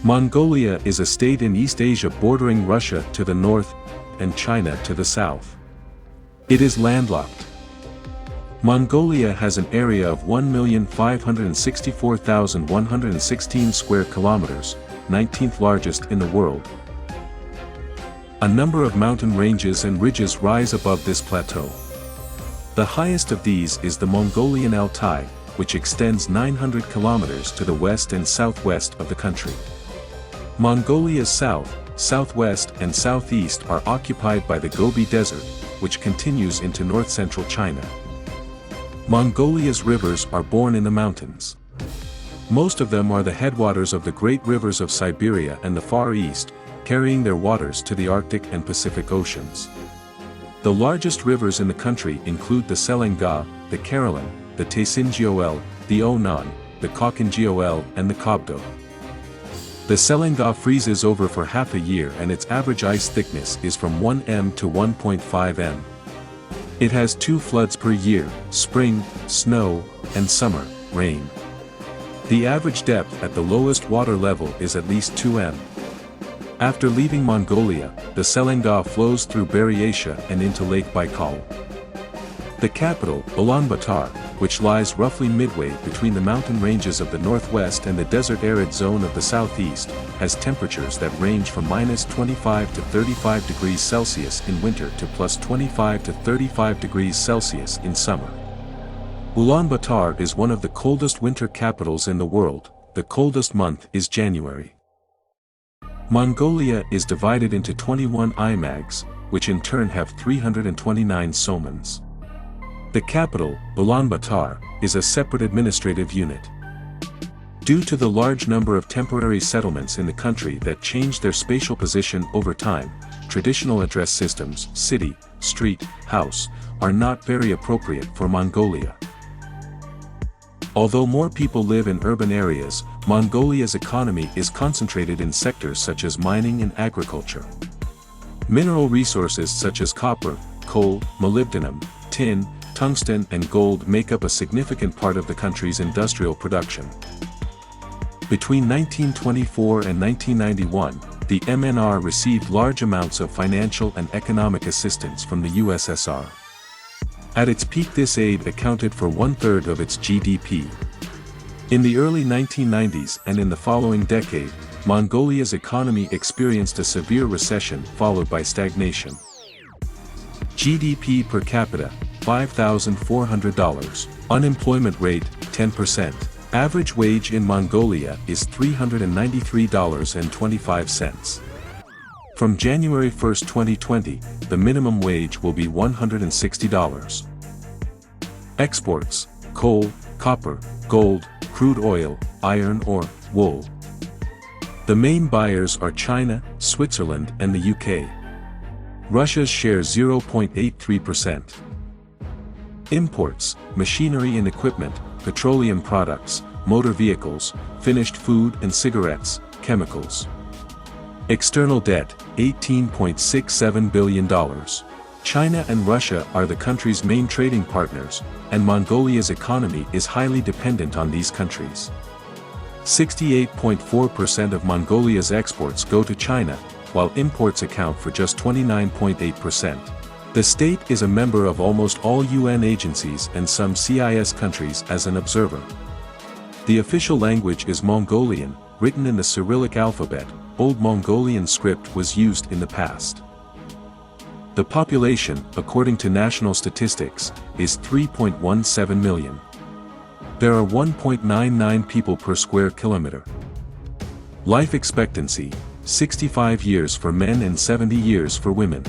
Mongolia is a state in East Asia bordering Russia to the north and China to the south. It is landlocked. Mongolia has an area of 1,564,116 square kilometers, 19th largest in the world. A number of mountain ranges and ridges rise above this plateau. The highest of these is the Mongolian Altai, which extends 900 kilometers to the west and southwest of the country. Mongolia's south, southwest and southeast are occupied by the Gobi Desert, which continues into north-central China. Mongolia's rivers are born in the mountains. Most of them are the headwaters of the great rivers of Siberia and the Far East, carrying their waters to the Arctic and Pacific Oceans. The largest rivers in the country include the Selenga, the Kerulen, the Tae-Sin-Gol, the Onon, the Khalkhin-Gol and the Kobdo. The Selenga freezes over for half a year and its average ice thickness is from 1 m to 1.5 m. It has 2 floods per year, spring, snow, and summer, rain. The average depth at the lowest water level is at least 2 m. After leaving Mongolia, the Selenga flows through Buryatia and into Lake Baikal. The capital, Ulaanbaatar, which lies roughly midway between the mountain ranges of the northwest and the desert arid zone of the southeast, has temperatures that range from -25 to 35 degrees Celsius in winter to +25 to 35 degrees Celsius in summer. Ulaanbaatar is one of the coldest winter capitals in the world. The coldest month is January. Mongolia is divided into 21 imags, which in turn have 329 somans. The capital, Ulaanbaatar, is a separate administrative unit. Due to the large number of temporary settlements in the country that change their spatial position over time, traditional address systems, city, street, house, are not very appropriate for Mongolia. Although more people live in urban areas, Mongolia's economy is concentrated in sectors such as mining and agriculture. Mineral resources such as copper, coal, molybdenum, tin, tungsten and gold make up a significant part of the country's industrial production. Between 1924 and 1991, the MNR received large amounts of financial and economic assistance from the USSR. At its peak, this aid accounted for 1/3 of its GDP. In the early 1990s and in the following decade, Mongolia's economy experienced a severe recession followed by stagnation. GDP per capita, $5,400. Unemployment rate, 10%. Average wage in Mongolia is $393.25. From January 1, 2020, the minimum wage will be $160. Exports: coal, copper, gold, crude oil, iron ore, wool. The main buyers are China, Switzerland and the UK. Russia's share 0.83%. Imports: machinery and equipment, petroleum products, motor vehicles, finished food and cigarettes, chemicals. External debt, $18.67 billion. China and Russia are the country's main trading partners, and Mongolia's economy is highly dependent on these countries. 68.4% of Mongolia's exports go to China, while imports account for just 29.8%. The state is a member of almost all UN agencies and some CIS countries as an observer. The official language is Mongolian, written in the Cyrillic alphabet. Old Mongolian script was used in the past. The population, according to national statistics, is 3.17 million. There are 1.99 people per square kilometer. Life expectancy, 65 years for men and 70 years for women.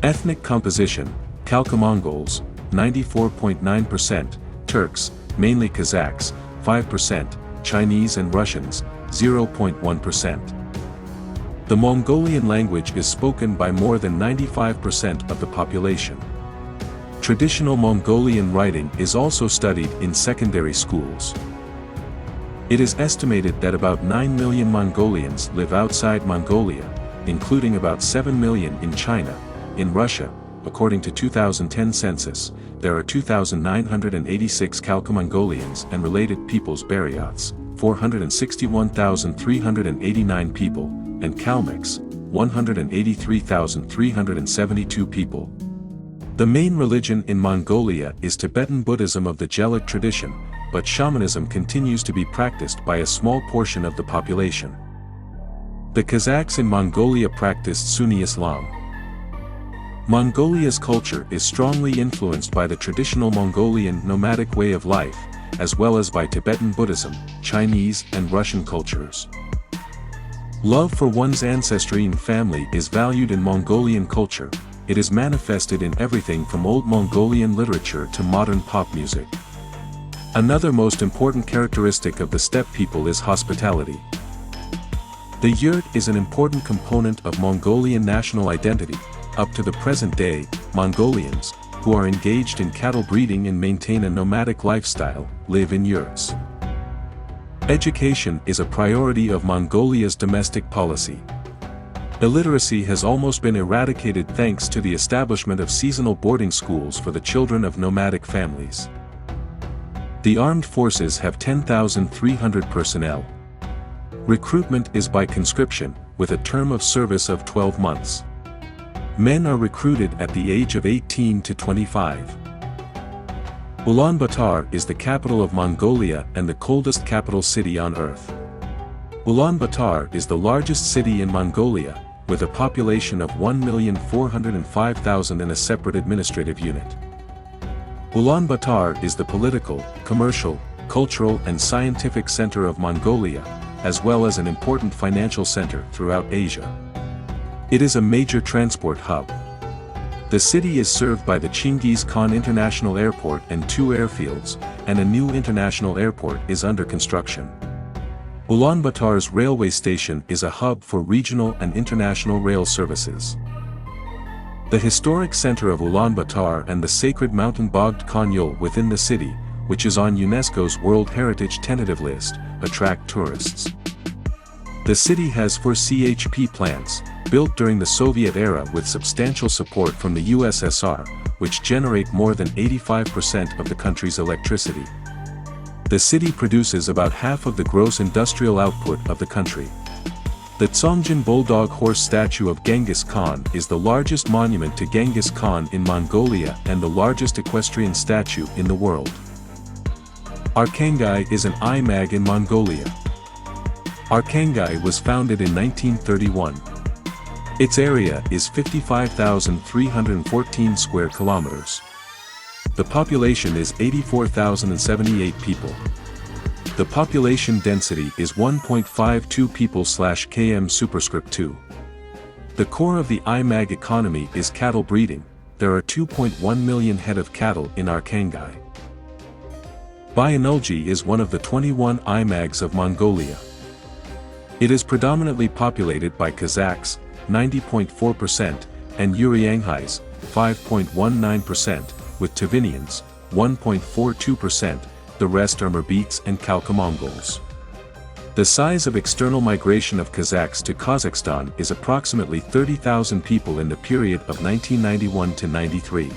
Ethnic composition: Khalkhin-Mongols, 94.9%, Turks, mainly Kazakhs, 5%, Chinese and Russians, 0.1%. The Mongolian language is spoken by more than 95% of the population. Traditional Mongolian writing is also studied in secondary schools. It is estimated that about 9 million Mongolians live outside Mongolia, including about 7 million in China. In Russia, according to 2010 census, there are 2,986 Khalkhin-Mongolians and related peoples Buryats, 461,389 people, and Kalmyks, 183,372 people. The main religion in Mongolia is Tibetan Buddhism of the Gelug tradition, but shamanism continues to be practiced by a small portion of the population. The Kazakhs in Mongolia practiced Sunni Islam. Mongolia's culture is strongly influenced by the traditional Mongolian nomadic way of life, as well as by Tibetan Buddhism, Chinese and Russian cultures. Love for one's ancestry and family is valued in Mongolian culture. It is manifested in everything from old Mongolian literature to modern pop music. Another most important characteristic of the steppe people is hospitality. The yurt is an important component of Mongolian national identity. Up to the present day, Mongolians, who are engaged in cattle breeding and maintain a nomadic lifestyle, live in yurts. Education is a priority of Mongolia's domestic policy. Illiteracy has almost been eradicated thanks to the establishment of seasonal boarding schools for the children of nomadic families. The armed forces have 10,300 personnel. Recruitment is by conscription, with a term of service of 12 months. Men are recruited at the age of 18 to 25. Ulaanbaatar is the capital of Mongolia and the coldest capital city on earth. Ulaanbaatar is the largest city in Mongolia, with a population of 1,405,000 and a separate administrative unit. Ulaanbaatar is the political, commercial, cultural and scientific center of Mongolia, as well as an important financial center throughout Asia. It is a major transport hub. The city is served by the Genghis Khan International Airport and 2 airfields, and a new international airport is under construction. Ulaanbaatar's railway station is a hub for regional and international rail services. The historic center of Ulaanbaatar and the sacred mountain Bogd Khan-Yul within the city, which is on UNESCO's World Heritage Tentative List, attract tourists. The city has 4 CHP plants, built during the Soviet era with substantial support from the USSR, which generate more than 85% of the country's electricity. The city produces about half of the gross industrial output of the country. The Tsongjin Bulldog horse statue of Genghis Khan is the largest monument to Genghis Khan in Mongolia and the largest equestrian statue in the world. Arkhangai is an IMAG in Mongolia. Arkhangai was founded in 1931. Its area is 55,314 square kilometers. The population is 84,078 people. The population density is 1.52 people/km superscript 2. The core of the IMAG economy is cattle breeding. There are 2.1 million head of cattle in Arkhangai. Bayanulji is one of the 21 IMAGs of Mongolia. It is predominantly populated by Kazakhs, 90.4%, and Uryanghais, 5.19%, with Tuvinians, 1.42%, the rest are Murbits and Khalkhin-Mongols. The size of external migration of Kazakhs to Kazakhstan is approximately 30,000 people in the period of 1991 to 93.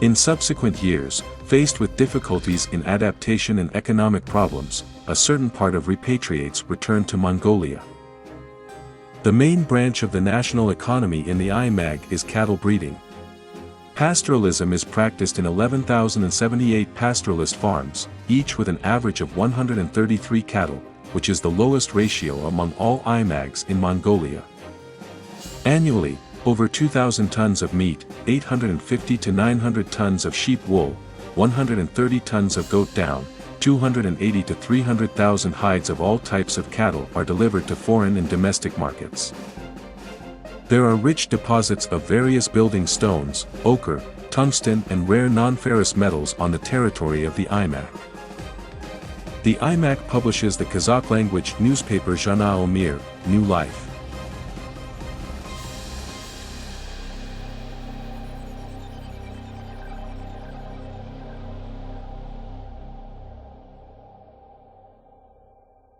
In subsequent years, faced with difficulties in adaptation and economic problems, a certain part of repatriates returned to Mongolia. The main branch of the national economy in the IMAG is cattle breeding. Pastoralism is practiced in 11,078 pastoralist farms, each with an average of 133 cattle, which is the lowest ratio among all IMAGs in Mongolia. Annually, over 2,000 tons of meat, 850 to 900 tons of sheep wool, 130 tons of goat down, 280 to 300,000 hides of all types of cattle are delivered to foreign and domestic markets. There are rich deposits of various building stones, ochre, tungsten and rare non-ferrous metals on the territory of the IMAG. The IMAG publishes the Kazakh language newspaper Zhana Omir, New Life.